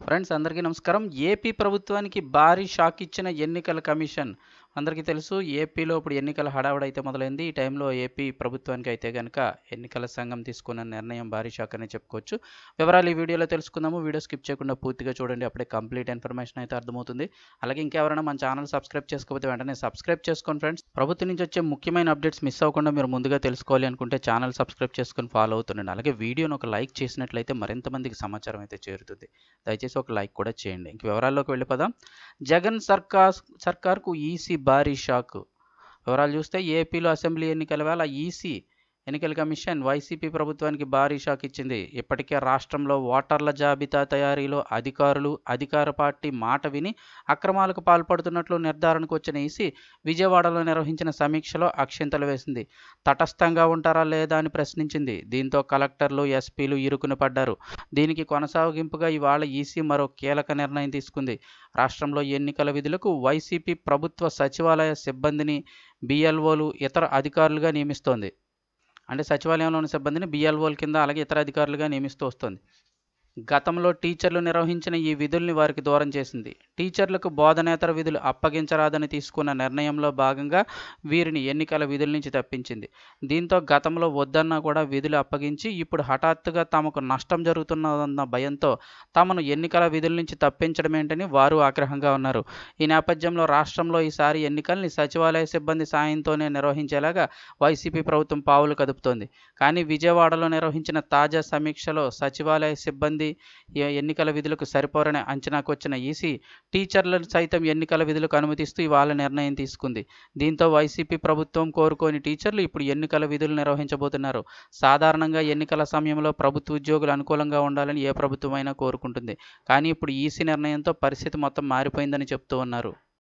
Friends అందరికీ నమస్కారం. AP ప్రభుత్వానికి భారీ షాక్ ఇచ్చిన ఎన్నికల కమిషన్. అందరికీ తెలుసు ఏపీలో ఇప్పుడు ఎన్నికల హడావుడైతే మొదలైంది. ఈ టైంలో ఏపీ ప్రభుత్వానికి అయితే గనక ఎన్నికల సంఘం తీసుకున్న నిర్ణయం భారీ షాక్ అనే చెప్పుకోవచ్చు. వివరాలు ఈ వీడియోలో తెలుసుకుందాము. వీడియో స్కిప్ చేయకుండా పూర్తిగా చూడండి, అప్పుడే కంప్లీట్ ఇన్ఫర్మేషన్ అయితే అర్థమవుతుంది. అలాగే ఇంకెవరైనా మన ఛానల్ సబ్స్క్రైబ్ చేసుకోకపోతే వెంటనే సబ్స్క్రైబ్ చేసుకోండి ఫ్రెండ్స్. ప్రభుత్వం నుంచి వచ్చే ముఖ్యమైన అప్డేట్స్ మిస్ అవ్వకుండా మీరు ముందుగా తెలుసుకోవాలి అనుకుంటే ఛానల్ సబ్స్క్రైబ్ చేసుకొని ఫాలో అవుతుండండి. అలాగే వీడియోను ఒక లైక్ చేసినట్లయితే మరింత మందికి సమాచారం అయితే చేరుతుంది. దయచేసి ఒక లైక్ కూడా చేయండి. ఇంక వివరాల్లోకి వెళ్ళిపోదాం. జగన్ సర్కార్కు ఈసీ భారీ షాక్. వివరాలు చూస్తే ఏపీలో అసెంబ్లీ ఎన్నికల వేళ ఈసీ ఎన్నికల కమిషన్ వైసీపీ ప్రభుత్వానికి భారీ షాక్ ఇచ్చింది. ఇప్పటికే రాష్ట్రంలో ఓటర్ల జాబితా తయారీలో అధికారులు అధికార పార్టీ మాట విని అక్రమాలకు పాల్పడుతున్నట్లు నిర్ధారణకు వచ్చిన ఈసీ విజయవాడలో నిర్వహించిన సమీక్షలో అక్షింతలు వేసింది. తటస్థంగా ఉంటారా లేదా అని ప్రశ్నించింది. దీంతో కలెక్టర్లు ఎస్పీలు ఇరుకున పడ్డారు. దీనికి కొనసాగింపుగా ఇవాళ ఈసీ మరో కీలక నిర్ణయం తీసుకుంది. రాష్ట్రంలో ఎన్నికల విధులకు వైసీపీ ప్రభుత్వ సచివాలయ సిబ్బందిని బిఎల్ఓలు ఇతర అధికారులుగా నియమిస్తోంది. అంటే సచివాలయంలో ఉన్న సిబ్బందిని బిఎల్ఓల కింద అలాగే ఇతర అధికారులుగా నియమిస్తూ వస్తుంది. గతంలో టీచర్లు నిర్వహించిన ఈ విధుల్ని వారికి దూరం చేసింది. టీచర్లకు బోధనేతర విధులు అప్పగించరాదని తీసుకున్న నిర్ణయంలో భాగంగా వీరిని ఎన్నికల విధుల నుంచి తప్పించింది. దీంతో గతంలో వద్దన్నా కూడా విధులు అప్పగించి ఇప్పుడు హఠాత్తుగా తమకు నష్టం జరుగుతున్నదన్న భయంతో తమను ఎన్నికల విధుల నుంచి తప్పించడమేంటని వారు ఆగ్రహంగా ఉన్నారు. ఈ నేపథ్యంలో రాష్ట్రంలో ఈసారి ఎన్నికల్ని సచివాలయ సిబ్బంది సాయంతోనే నిర్వహించేలాగా వైసీపీ ప్రభుత్వం పావులు కదుపుతోంది. కానీ విజయవాడలో నిర్వహించిన తాజా సమీక్షలో సచివాలయ సిబ్బంది ఎన్నికల విధులకు సరిపోరని అంచనాకు వచ్చిన ఈసీ టీచర్లను సైతం ఎన్నికల విధులకు అనుమతిస్తూ ఇవాళ నిర్ణయం తీసుకుంది. దీంతో వైసీపీ ప్రభుత్వం కోరుకోని టీచర్లు ఇప్పుడు ఎన్నికల విధులు నిర్వహించబోతున్నారు. సాధారణంగా ఎన్నికల సమయంలో ప్రభుత్వ ఉద్యోగులు అనుకూలంగా ఉండాలని ఏ ప్రభుత్వమైనా కోరుకుంటుంది. కానీ ఇప్పుడు ఈసీ నిర్ణయంతో పరిస్థితి మొత్తం మారిపోయిందని చెప్తూ ఉన్నారు.